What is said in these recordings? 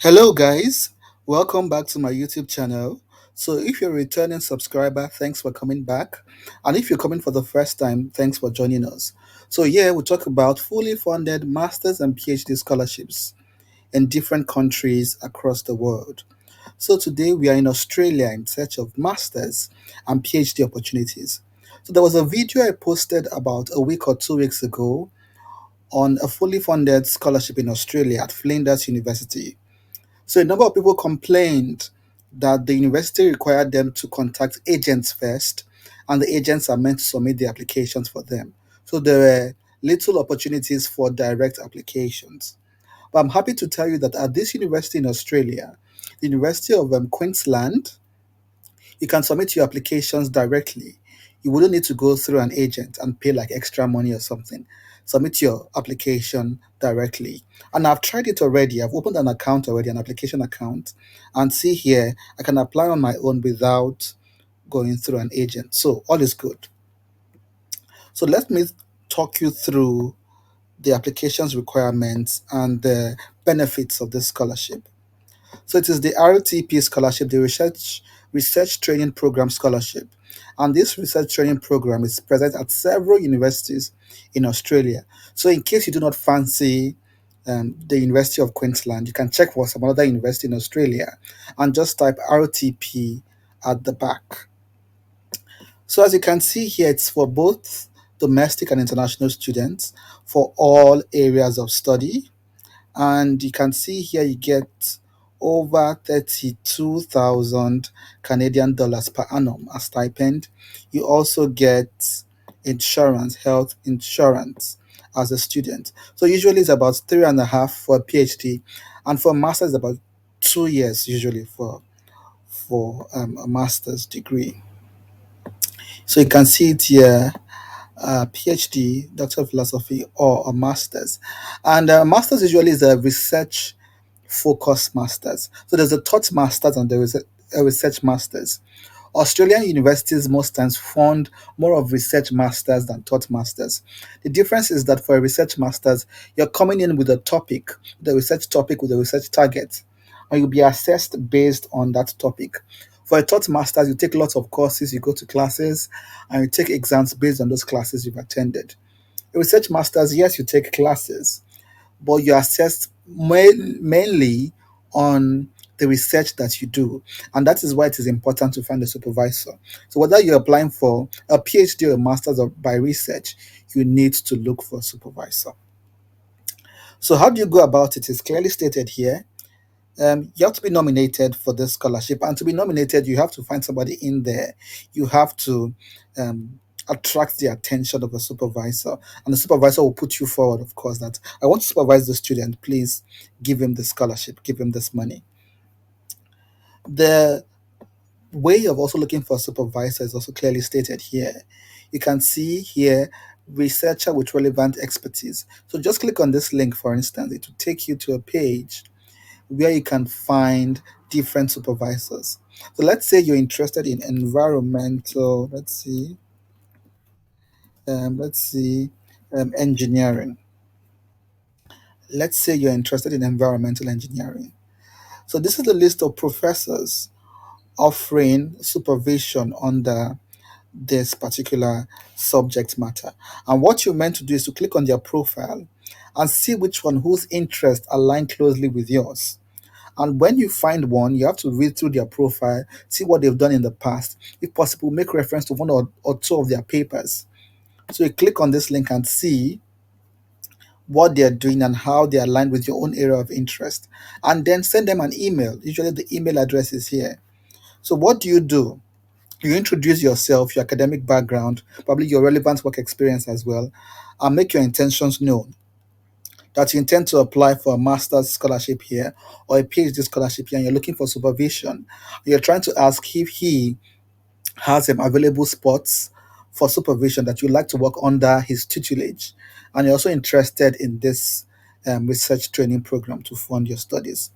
Hello, guys. Welcome back to my YouTube channel. So, if you're a returning subscriber, thanks for coming back. And if you're coming for the first time, thanks for joining us. So, here we talk about fully funded masters and PhD scholarships in different countries across the world. So, today we are in Australia in search of masters and PhD opportunities. So, there was a video I posted about a week or 2 weeks ago on a fully funded scholarship in Australia at Flinders University. So a number of people complained that the university required them to contact agents first, and the agents are meant to submit the applications for them. So there were little opportunities for direct applications. But I'm happy to tell you that at this university in Australia, the University of Queensland, you can submit your applications directly. You wouldn't need to go through an agent and pay like extra money or something. Submit your application directly. And I've tried it already. I've opened an account already, an application account. And see here, I can apply on my own without going through an agent. So all is good. So let me talk you through the application's requirements and the benefits of this scholarship. So it is the RTP scholarship, the Research Training Program scholarship. And this research training program is present at several universities in Australia. So in case you do not fancy the University of Queensland, you can check for some other university in Australia and just type RTP at the back. So as you can see here, it's for both domestic and international students for all areas of study, and you can see here you get over 32,000 Canadian dollars per annum as stipend. You also get insurance, health insurance as a student. So usually it's about 3.5 for a PhD, and for a master's about 2 years usually for a master's degree. So you can see it here, PhD, Doctor of Philosophy, or a master's. And master's usually is a research focused masters. So there's a taught masters and there is a research masters. Australian universities most times fund more of research masters than taught masters. The difference is that for a research masters, you're coming in with a topic, the research topic with a research target, and you'll be assessed based on that topic. For a taught masters, you take lots of courses, you go to classes, and you take exams based on those classes you've attended. A research masters, yes, you take classes, but you're assessed mainly on the research that you do. And that is why it is important to find a supervisor. So whether you're applying for a PhD or a master's or by research, you need to look for a supervisor. So how do you go about it is clearly stated here. You have to be nominated for this scholarship, and to be nominated, you have to find somebody in there. You have to attract the attention of a supervisor, and the supervisor will put you forward, of course, that I want to supervise the student. Please give him the scholarship, give him this money. The way of also looking for a supervisor is also clearly stated here. You can see here researcher with relevant expertise. So just click on this link, for instance, it will take you to a page where you can find different supervisors. So let's say you're interested in environmental, let's see, engineering. Let's say you're interested in environmental engineering. So this is the list of professors offering supervision under this particular subject matter. And what you're meant to do is to click on their profile and see which one whose interests align closely with yours. And when you find one, you have to read through their profile, see what they've done in the past. If possible, make reference to one or two of their papers. So you click on this link and see what they're doing and how they align with your own area of interest. And then send them an email. Usually the email address is here. So what do? You introduce yourself, your academic background, probably your relevant work experience as well, and make your intentions known that you intend to apply for a master's scholarship here or a PhD scholarship here, and you're looking for supervision. You're trying to ask if he has available spots for supervision that you'd like to work under his tutelage, and you're also interested in this research training program to fund your studies.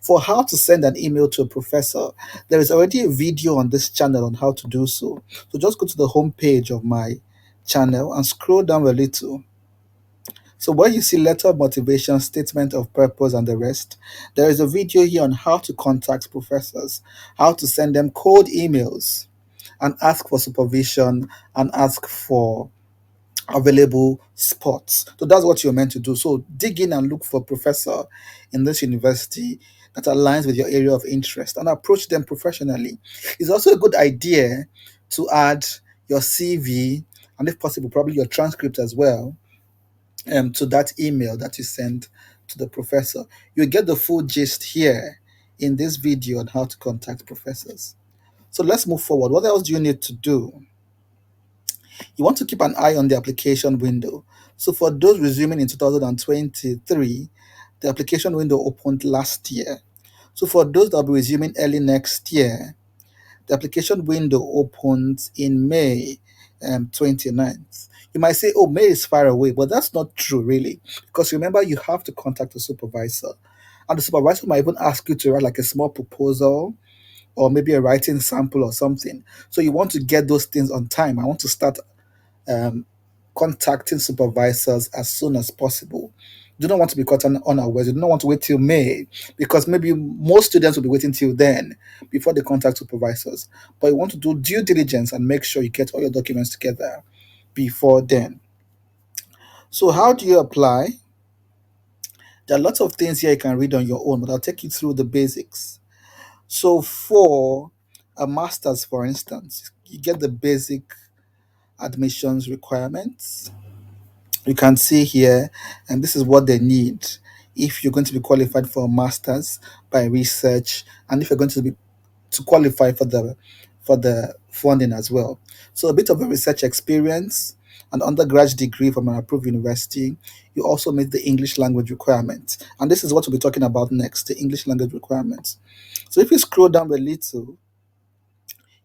For how to send an email to a professor, there is already a video on this channel on how to do so. So just go to the home page of my channel and scroll down a little So where you see letter of motivation, statement of purpose, and the rest, there is a video here on how to contact professors, how to send them cold emails and ask for supervision and ask for available spots. So that's what you're meant to do. So dig in and look for a professor in this university that aligns with your area of interest and approach them professionally. It's also a good idea to add your CV and, if possible, probably your transcript as well, to that email that you send to the professor. You get the full gist here in this video on how to contact professors. So let's move forward. What else do you need to do? You want to keep an eye on the application window. So for those resuming in 2023, the application window opened last year. So for those that will be resuming early next year, the application window opens in May 29th. You might say, oh, May is far away, but that's not true, really. Because remember, you have to contact the supervisor. And the supervisor might even ask you to write like a small proposal or maybe a writing sample or something. So you want to get those things on time. I want to start um, contacting supervisors as soon as possible. You do not want to be caught unawares. You do not want to wait till May because maybe most students will be waiting till then before they contact supervisors. But you want to do due diligence and make sure you get all your documents together before then. So, how do you apply? There are lots of things here you can read on your own, but I'll take you through the basics. So, for a master's, for instance, you get the basic admissions requirements. You can see here, and this is what they need if you're going to be qualified for a master's by research, and if you're going to be to qualify for the funding as well. So a bit of a research experience, an undergraduate degree from an approved university. You also meet the English language requirements, and this is what we'll be talking about next: the English language requirements. So if you scroll down a little,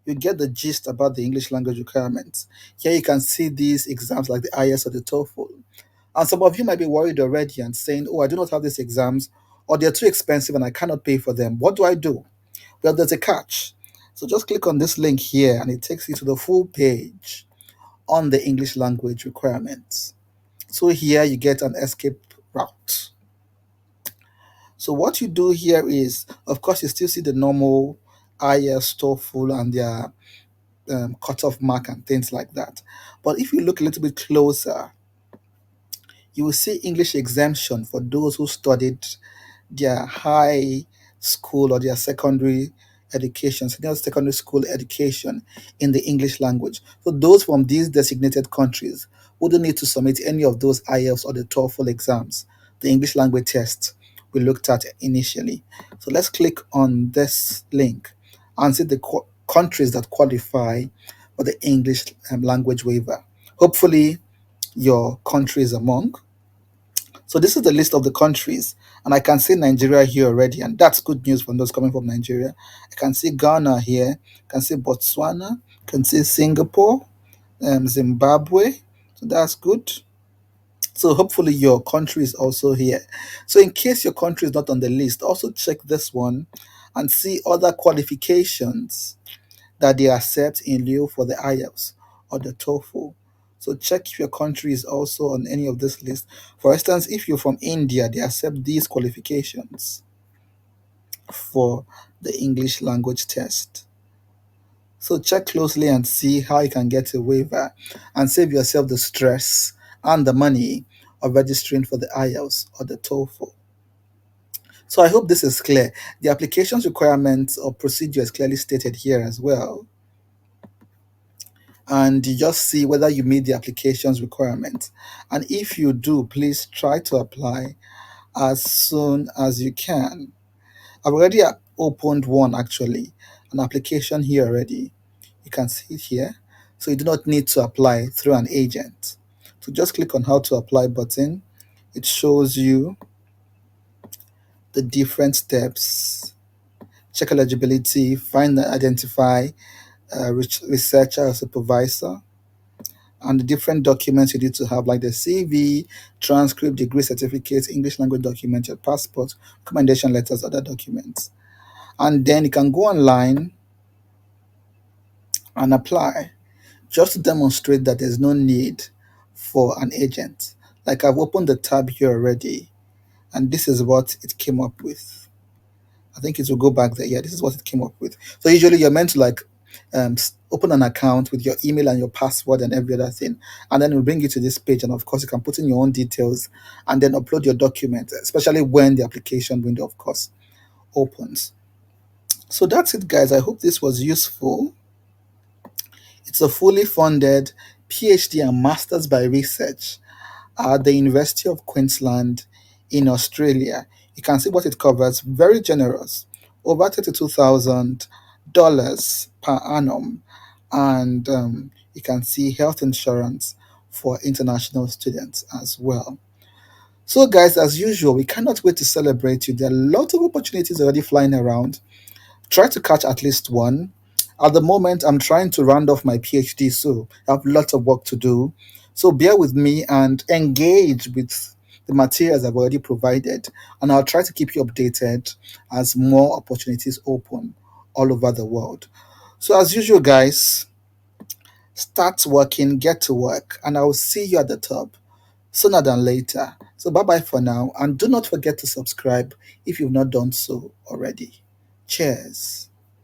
you get the gist about the English language requirements. Here you can see these exams like the IELTS or the TOEFL. And some of you might be worried already and saying, oh, I do not have these exams, or they're too expensive and I cannot pay for them. What do I do? Well, there's a catch. So just click on this link here and it takes you to the full page on the English language requirements. So here you get an escape route. So what you do here is, of course, you still see the normal IELTS, TOEFL, and their cutoff mark and things like that. But if you look a little bit closer, you will see English exemption for those who studied their high school or their secondary education, senior secondary school education in the English language. So those from these designated countries wouldn't need to submit any of those IELTS or the TOEFL exams, the English language test we looked at initially. So let's click on this link and see the countries that qualify for the English language waiver. Hopefully, your country is among. So this is the list of the countries, and I can see Nigeria here already, and that's good news for those coming from Nigeria. I can see Ghana here, I can see Botswana, I can see Singapore, Zimbabwe. So that's good. So hopefully your country is also here. So in case your country is not on the list, also check this one and see other qualifications that they accept in lieu for the IELTS or the TOEFL. So check if your country is also on any of this list. For instance, if you're from India, they accept these qualifications for the English language test. So check closely and see how you can get a waiver and save yourself the stress and the money of registering for the IELTS or the TOEFL. So I hope this is clear. The applications requirements or procedure is clearly stated here as well, and you just see whether you meet the applications requirements. And if you do, please try to apply as soon as you can. I've already opened one actually, an application here already. You can see it here. So you do not need to apply through an agent. So just click on how to apply button. It shows you the different steps. Check eligibility, find and identify researcher or supervisor, and the different documents you need to have, like the CV, transcript, degree certificates, English language document, your passport, recommendation letters, other documents. And then you can go online and apply just to demonstrate that there's no need for an agent. Like I've opened the tab here already, and this is what it came up with. I think it will go back there. Yeah, this is what it came up with. So usually you're meant to like open an account with your email and your password and every other thing, and then it will bring you to this page. And of course, you can put in your own details and then upload your documents, especially when the application window, of course, opens. So that's it, guys. I hope this was useful. It's a fully funded PhD and Masters by Research at the University of Queensland in Australia. You can see what it covers. Very generous, over $32,000 per annum, and you can see health insurance for international students as well. So, guys, as usual, we cannot wait to celebrate you. There are a lot of opportunities already flying around. Try to catch at least one. At the moment, I'm trying to round off my PhD, so I have lots of work to do. So bear with me and engage with the materials I've already provided, and I'll try to keep you updated as more opportunities open all over the world. So, as usual, guys, start working, get to work, and I will see you at the top sooner than later. So, bye bye for now, and do not forget to subscribe if you've not done so already. Cheers.